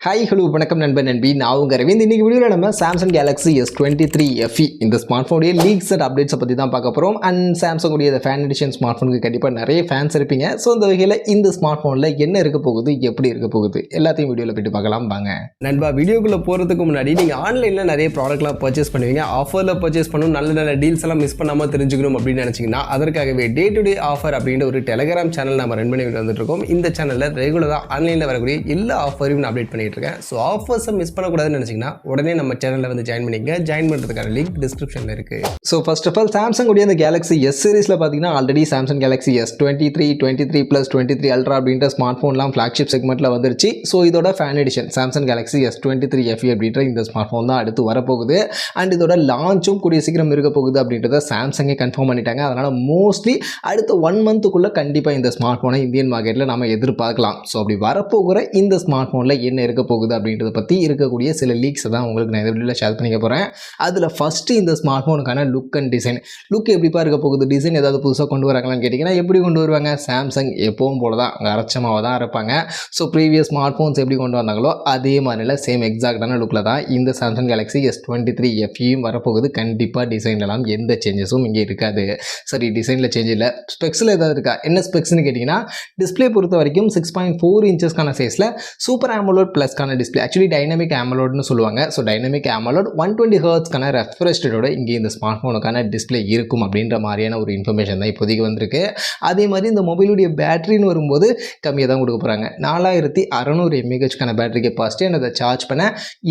Hi hello வணக்கம் நண்பன் நண்பி நான் உங்கள் ரவீந்த். இன்றைக்கி வீடியோவில் நம்ம சாம்சங் கேலக்ஸி S23 FE இந்த ஸ்மார்ட்ஃபோனுடைய லீக்ஸ் அண்ட் அப்டேட்ஸை பற்றி தான் பார்க்க போகிறோம். அண்ட் சாம்சங்குடைய ஃபேன் எடிஷன் ஸ்மார்ட்ஃபோனுக்கு கண்டிப்பாக நிறைய ஃபேன்ஸ் இருப்பீங்க. ஸோ இந்த வகையில் இந்த ஸ்மார்ட்ஃபோனில் என்ன இருக்க போகுது, எப்படி இருக்க போகுது எல்லாத்தையும் வீடியோவில் போய்ட்டு பார்க்கலாம் வாங்க. நண்பா, வீடியோக்குள்ளே போகிறதுக்கு முன்னாடி நீங்கள் ஆன்லைனில் நிறைய ப்ராடக்ட்லாம் பர்ச்சேஸ் பண்ணுவீங்க. ஆஃபரில் பர்ச்சேஸ் பண்ணணும், நல்ல நல்ல டீல்ஸ் எல்லாம் மிஸ் பண்ணாமல் தெரிஞ்சுக்கணும் அப்படின்னு நினச்சிங்கன்னா அதற்காகவே டே டு டே ஆஃபர் அப்படின்ற ஒரு டெலிகிராம் சேனல் நம்ம ரன் பண்ணி வந்துட்டு இருக்கோம். இந்த சேனலில் ரெகுலராக ஆன்லைனில் வரக்கூடிய எல்லா ஆஃபரையும் நான் அப்டேட் பண்ணிட்டு இருக்கேன். ஸோ ஆஃபர்ஸை மிஸ் பண்ணக்கூடாதுன்னு நினச்சிங்கன்னா உடனே நம்ம சேனலில் வந்து ஜாயின் பண்ணிங்க. ஜாயின் பண்ணுறதுக்கான லிங்க் டிஸ்கிரிப்ஷனில் இருக்குது. So first of all Samsung உடைய இந்த கேலக்ஸி எஸ் சீரிஸில் பார்த்தீங்கன்னா already Samsung Galaxy S23, 23 + 23 Ultra அப்படின்ற ஸ்மார்ட் ஃபோன்லாம் ஃப்ளாக்ஷிப் செக்மெண்ட்டில் வந்துருச்சு. ஸோ இதோட fan edition Samsung Galaxy S23 FE அப்படின்ற இந்த ஸ்மார்ட் ஃபோன் தான் அடுத்து வரப்போகுது. அண்ட் இதோட லான்ச்சும் கூடிய சீக்கிரம் இருக்க போகுது அப்படின்றத சாம்சங்கே கன்ஃபார்ம் பண்ணிட்டாங்க. அதனால் மோஸ்ட்லி அடுத்த 1 மந்த்துக்குள்ளே கண்டிப்பாக இந்த ஸ்மார்ட் ஃபோனை இந்தியன் மார்க்கெட்டில் நம்ம எதிர்பார்க்கலாம். ஸோ அப்படி வரப்போகிற இந்த ஸ்மார்ட் ஃபோனில் என்ன இருக்க போகுது அப்படின்றத பற்றி இருக்கக்கூடிய சில லீக்ஸை தான் உங்களுக்கு நான் இந்த வீடியோவில் ஷேர் பண்ணிக்க போகிறேன். அதில் ஃபஸ்ட்டு இந்த ஸ்மார்ட் ஃபோனுக்கான லுக் அண்ட் டிசைன். லுக் எப்படிப்பா இருக்க போகுது, டிசைன் ஏதாவது புதுசாக கொண்டு வராங்களான்னு கேட்டிங்கன்னா எப்படி கொண்டு வருவாங்க? சாம்சங் எப்பவும் போல தான் அங்கே அரைச்சமாக தான் இருப்பாங்க. ஸோ ப்ரீவியஸ் ஸ்மார்ட் ஃபோன்ஸ் எப்படி கொண்டு வந்தாங்களோ அதே மாதிரில சேம் எக்ஸாக்டான லுக்கில் தான் இந்த சாம்சங் கேலக்ஸி S23 FEயும் வரப்போகுது. கண்டிப்பாக டிசைன்லாம் எந்த சேஞ்சஸும் இங்கே இருக்காது. சரி, டிசைனில் சேஞ்ச் இல்லை, ஸ்பெக்ஸில் ஏதாவது இருக்கா? என்ன ஸ்பெக்ஸ்னு கேட்டிங்கன்னா டிஸ்பிளே பொறுத்த வரைக்கும் 6.4 இன்ச்சஸ்க்கான சைஸில் சூப்பர் AMOLED ப்ளஸ்க்கான டிஸ்பிளே, ஆக்சுவலி டைனமிக் AMOLEDனு சொல்லுவாங்க. ஸோ டைனமிக் AMOLED 120 ஹெர்ட்ஸ்க்கான ரெஃப்ரெஷ் ரேட்டோட இங்கே இந்த ஸ்மார்ட் ஃபோனுக்கான டிஸ்பிளே இருக்கும் அப்படின்ற மாதிரியான ஒரு இன்ஃபர்மேஷன் தான் இப்போதைக்கு வந்திருக்கு. அதே மாதிரி இந்த மொபைலுடைய பேட்டரின்னு வரும்போது கம்மியாக தான் கொடுக்க போகிறாங்க. 4600 mAhக்கான பேட்டரி கெப்பாசிட்டி அண்ட் அதை சார்ஜ் பண்ண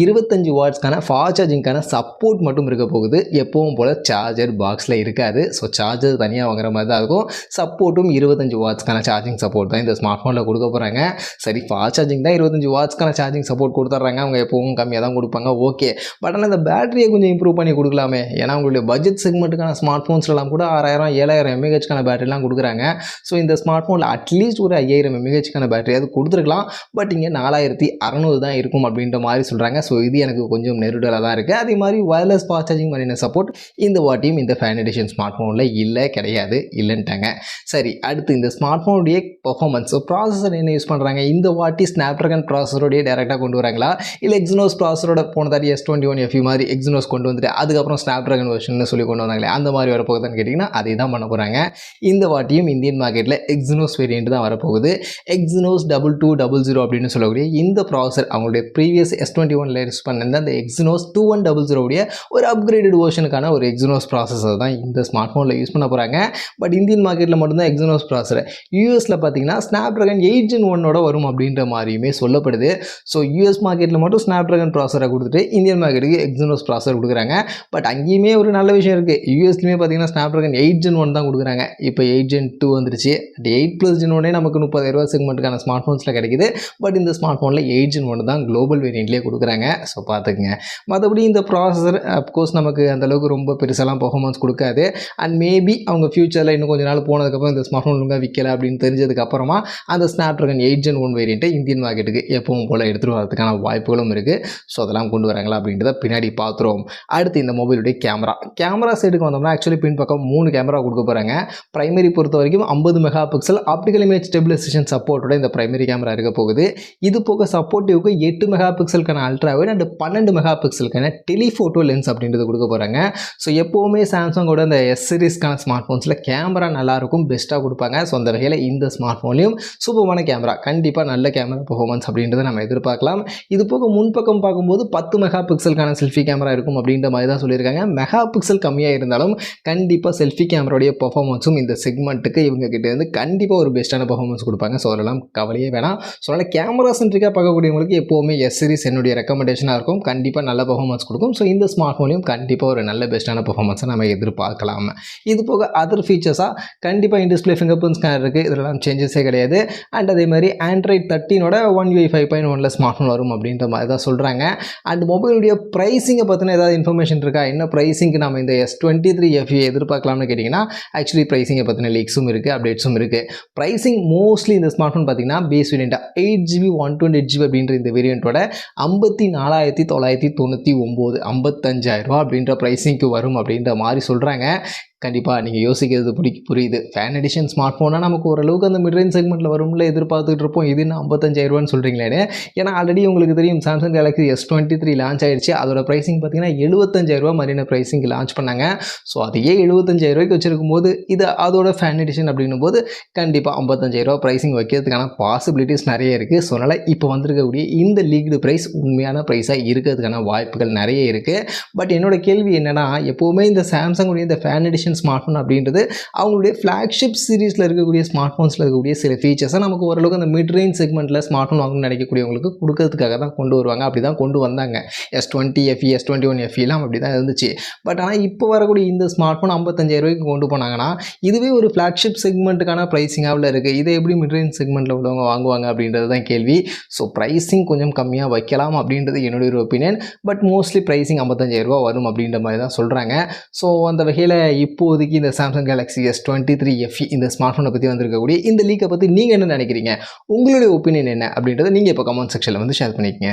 25 வாட்ஸ்க்கான ஃபாஸ்ட் சார்ஜிங்கான சப்போர்ட் மட்டும் இருக்க போகுது. எப்பவும் போல் சார்ஜர் பாக்ஸில் இருக்காது. ஸோ சார்ஜர் தனியாக வாங்குற மாதிரி தான் இருக்கும். சப்போர்ட்டும் 25 வாட்ஸ்க்கான சார்ஜிங் சப்போர்ட் தான் இந்த ஸ்மார்ட் ஃபோனில் கொடுக்க போகிறாங்க. சரி, ஃபாஸ்ட் சார்ஜிங் தான் 25 வாட்ஸ்க்கான சார்ஜிங் சப்போர்ட் கொடுத்துட்றாங்க. அவங்க எப்பவும் கம்மியாக தான் கொடுப்பாங்க, ஓகே. பட் ஆனால் இந்த பேட்டரியை கொஞ்சம் இம்ப்ரூவ் பண்ணி கொடுக்கலாமே. ஏன்னா உங்களுடைய பட்ஜெட் செக்மெண்ட்டுக்கான ஸ்மார்ட் ஃபோன்ஸ்லாம் கூட 6000 7000 mAhக்கான பேட்டரிலாம் கொடுக்குறாங்க. ஸோ இந்த ஸ்மார்ட் ஃபோனில் அட்லீஸ்ட் ஒரு 5000 mAhக்கான பேட்டரியாவது கொடுத்துருக்கலாம். பட் இங்கே 4600 தான் இருக்கும் அப்படின்ற மாதிரி சொல்கிறாங்க. ஸோ இது எனக்கு கொஞ்சம் நெருடலாக தான் இருக்குது. அதே மாதிரி வயர்லெஸ் ஃபாஸ்ட் சார்ஜிங் மாதிரியான சப்போர்ட் இந்த வாட்டியும் இந்த ஃபேன் எடிஷன் ஸ்மார்ட் ஃபோனில் கிடையாது இல்லைன்ட்டாங்க. சரி, அடுத்து இந்த ஸ்மார்ட் ஃபோனுடைய பர்ஃபார்மன்ஸ். ஸோ ப்ராசஸர் என்ன யூஸ் பண்ணுறாங்க? இந்த வாட்டி ஸ்னாப்ட்ராகன் ப்ராசஸரோடைய டேரெக்டாக கொண்டு வராங்களா, இல்லை எக்ஸினோஸ் ப்ராசஸரோட போன தாட்டி S21 FE மாதிரி எக்ஸினோஸ் கொண்டு வந்துட்டு அதுக்கப்புறம் ஸ்னாப்ட்ராகன் வெர்ஷன் சொல்லி கொண்டு வந்தாங்களே அந்த மாதிரி வரப்போகுதுன்னு கேட்டிங்கன்னா அதே தான் பண்ண போகிறாங்க. இந்த வாட்டியும் இந்தியன் மார்க்கெட்டில் எக்ஸினோஸ் வேரியண்ட் தான் வரப்போகுது. எக்ஸினோஸ் 2200 அப்படின்னு சொல்லக்கூடிய இந்த ப்ராசஸர் அவங்களுடைய ப்ரீவியஸ் S21 யூஸ் பண்ண அந்த எக்ஸினோஸ் 2100 உடைய ஒரு அப்கிரேடட் வெர்ஷனுக்கான ஒரு எக்ஸினோஸ் ப்ராசஸர் தான் இந்த ஸ்மார்ட் ஃபோனில் யூஸ் பண்ண போகிறாங்க. பட் இந்தியன் மார்க்கெட்டில் மட்டும்தான் எக்ஸினோஸ் ப்ராசஸர். யூஎஸில் பார்த்தீங்கன்னா ஸ்னாப்ட்ராகன் 8 Gen 1 வரும் அப்படின்ற மாதிரியுமே சொல்லப்படுது. ஸோ யூஎஸ் மார்க்கெட்டில் மட்டும் ஸ்னாப்ட்ராகன் ப்ராசஸரை கொடுத்துட்டு இந்தியன் மார்க்கெட்டுக்கு எக்ஸினோஸ் ப்ராசஸர் கொடுக்குறாங்க. பட் அங்கேயுமே ஒரு நல்ல விஷயம் இருக்குது. யூஎஸ்லேயுமே பார்த்தீங்கன்னா ஸ்னாப்ட்ராகன் 8 Gen 1 தான் கொடுக்குறாங்க. இப்போ 8 Gen 2 வந்துருச்சு. 8 + Gen 1 நமக்கு 30,000 செக்மெண்ட்டுக்கான ஸ்மார்ட் ஃபோன்ஸில் கிடைக்குது. பட் இந்த ஸ்மார்ட் ஃபோனில் 8 Gen 1 தான் குளோபல் வேரியண்ட்லேயே கொடுக்குறாங்க. ஸோ பார்த்துக்குங்க. மற்றபடி இந்த ப்ராசஸர் அப்கோர்ஸ் நமக்கு அந்தளவுக்கு ரொம்ப பெருசெல்லாம் பர்ஃபார்மன்ஸ் கொடுக்காது. அண்ட் மேபி அவங்க ஃபியூச்சரில் இன்னும் கொஞ்சம் நாள் போனதுக்கப்புறம் இந்த ஸ்மார்ட் ஃபோன் ஒழுங்காக விற்கலை அப்படின்னு தெரிஞ்சதுக்கப்புறமா அந்த ஸ்னாப்ட்ராகன் 8 Gen 1 வேரியண்ட்டை இந்தியன் மார்க்கெட்டுக்கு எப்பவும் போல் எடுத்துகிட்டு வரதுக்கான வாய்ப்புகளும் இருக்குது. ஸோ அதெல்லாம் கொண்டு வராங்களா அப்படின்றத பின்னாடி பார்த்துருவோம். அடுத்து இந்த மொபைலுடைய கேமரா சைடுக்கு வந்தோம்னா ஆக்சுவலி பின் பக்கம் 3 கேமரா கொடுக்க போகிறாங்க. பிரைமரி பொறுத்த வரைக்கும் 50 மெகாபிக்சல் ஆப்டிகல் இமேஜ் ஸ்டெபிலைசேஷன் சப்போர்ட்டோட இந்த பிரைமரி கேமரா இருக்க போகுது. இது போக சப்போர்ட்டிவ்க்கு 8 மெகாபிக்சலுக்கான அல்ட்ரா வைட் அண்ட் 12 மெகாபிக்சலுக்கான டெலிஃபோட்டோ லென்ஸ் அப்படின்றது கொடுக்க போகிறாங்க. ஸோ எப்போவுமே சாம்சங்கோட இந்த எஸ் சீரிஸ்க்கான ஸ்மார்ட் ஃபோன்ஸில் கேமரா நல்லாயிருக்கும், பெஸ்ட்டாக கொடுப்பாங்க. ஸோ அந்த வகையில் இந்த ஸ்மார்ட் ஃபோன்லையும் சூப்பரான கேமரா, கண்டிப்பாக நல்ல கேமரா பர்ஃபார்மன்ஸ் அப்படின்றத நம்ம எதிர்பார்க்கலாம். இது போக முன்பக்கம் பார்க்கும்போது 10 மெகாபிக்சலுக்கான செல்ஃபி கேமரா இருக்கும் அப்படின்ற மாதிரி தான் சொல்லியிருக்காங்க. மெகா பிக்சல் கம்மியாக இருந்தாலும் கண்டிப்பாக செல்ஃபி கேமராவுடைய பர்ஃபார்மன்ஸும் இந்த செக்மெண்ட்டுக்கு இவங்க கிட்டே இருந்து கண்டிப்பாக ஒரு பெஸ்ட்டான பர்ஃபார்மன்ஸ் கொடுப்பாங்க. ஸோ அதெல்லாம் கவலையே வேணாம். ஸோ அதனால் கேமரா சென்ட்ரிக்காக பார்க்கக்கூடியவங்களுக்கு எப்போவுமே எஸ் சீரிஸ் என்னுடைய ரெக்கமெண்டேஷனாக இருக்கும். கண்டிப்பாக நல்ல பர்ஃபார்மன்ஸ் கொடுக்கும். ஸோ இந்த ஸ்மார்ட் ஃபோனையும் கண்டிப்பாக ஒரு நல்ல பெஸ்ட்டான பர்ஃபார்மன்ஸை நம்ம எதிர்பார்க்கலாம். இது போக அதர் ஃபீச்சர்ஸாக கண்டிப்பாக in display finger print scanner இருக்குது. இதெல்லாம் சேஞ்சஸே கிடையாது. அண்ட் அதே மாதிரி Android 13 One UI 5.1 smart phone வரும் அப்படின்ற மாதிரி தான் சொல்கிறாங்க. அண்ட் மொபைலுடைய ப்ரைஸிங்கை பற்றின ஏதாவது இன்ஃபர்மேஷன் இருக்கா? என்ன ப்ரைஸிங்க்கு நம்ம இந்த S23 FE எதிர்பார்க்கலாம்னு கேட்டிங்கன்னா ஆக்சுவலி ப்ரைஸிங்கை பற்றின லீக்ஸும் இருக்குது, அப்டேட்ஸும் இருக்குது. ப்ரைஸிங் மோஸ்ட்லி இந்த ஸ்மார்ட் ஃபோன் பார்த்தீங்கன்னா பேஸ் வேரியண்ட்டாக 8GB 128GB அப்படின்ற இந்த வேரியண்ட்டோட 54,999 55,000 அப்படின்ற ப்ரைஸிங்க்கு வரும் அப்படின்ற மாதிரி சொல்கிறாங்க. கண்டிப்பாக நீங்கள் யோசிக்கிறது புரியுது. ஃபேன் எடிஷன் ஸ்மார்ட் ஃபோனாக நமக்கு ஓரளவுக்கு அந்த மிட் ரேஞ்ச் செக்மெண்ட்டில் வரும்ல எதிர்பார்த்துட்டு இருப்போம். இது என்ன 55,000 சொல்கிறீங்களே. ஏன்னா ஆல்ரெடி உங்களுக்கு தெரியும் சாம்சங் கேலக்ஸி S23 லான்ச் ஆயிடுச்சு. அதோட ப்ரைஸிங் பார்த்தீங்கன்னா 75,000 மாதிரியான ப்ரைஸிங் லான்ச் பண்ணாங்க. ஸோ அதையே 75,000 வச்சிருக்கும் போது இது அதோட ஃபேன் எடிஷன் அப்படின்னும் போது கண்டிப்பாக 55,000 ப்ரைஸிங் வைக்கிறதுக்கான பாசிபிலிட்டிஸ் நிறைய இருக்குது. ஸோ அதனால் இப்போ வந்திருக்கக்கூடிய இந்த லீக்டு ப்ரைஸ் உண்மையான ப்ரைஸாக இருக்கிறதுக்கான வாய்ப்புகள் நிறைய இருக்குது. பட் என்னோட கேள்வி என்னென்னா, எப்போவுமே இந்த சாம்சங்குடைய இந்த ஃபேன் எடிஷன் ஸ்மார்ட் ஃபோன் அப்படின்றது அவங்களுடைய ஃப்ளாக்ஷிப் சீரீஸில் இருக்கக்கூடிய ஸ்மார்ட் ஃபோன்ஸில் இருக்கக்கூடிய சில ஃபீச்சர்ஸை நமக்கு ஓரளவுக்கு அந்த மிட் ரேஞ்ச் செக்மெண்ட்டில் ஸ்மார்ட் ஃபோன் வாங்கணும்னு நினைக்கக்கூடியவங்களுக்கு கொடுக்கறதுக்காக தான் கொண்டு வருவாங்க. அப்படி தான் கொண்டு வந்தாங்க. S20 FE S21 FEலாம் அப்படி தான் இருந்துச்சு. பட் ஆனால் இப்போ வரக்கூடிய இந்த ஸ்மார்ட் ஃபோன் 55,000 கொண்டு போனாங்கன்னா இதுவே ஒரு ஃப்ளாக்ஷிப் செக்மெண்ட்டுக்கான ப்ரைஸிங்காவில் இருக்குது. இதை எப்படி மிட் ரேஞ்ச் செக்மெண்ட்டில் உள்ளவங்க வாங்குவாங்க அப்படின்றது தான் கேள்வி. ஸோ ப்ரைஸிங் கொஞ்சம் கம்மியாக வைக்கலாம் அப்படின்றது என்னுடைய ஒரு ஒப்பீனியன். பட் மோஸ்ட்லி ப்ரைஸிங் 55,000 வரும் அப்படின்ற மாதிரி தான் சொல்கிறாங்க. ஸோ அந்த வகையில் இப்போதைக்கு இந்த சாம்சங் கேலக்ஸி S23 FE இந்த ஸ்மார்ட் ஃபோனை பற்றி வந்திருக்கக்கூடிய இந்த லீக்கை பற்றி நீங்கள் என்ன நினைக்கிறீங்க? உங்களுடைய ஒப்பீனியன் என்ன அப்படின்றத நீங்கள் இப்போ கமெண்ட் செக்ஷனில் வந்து ஷேர் பண்ணிக்கங்க.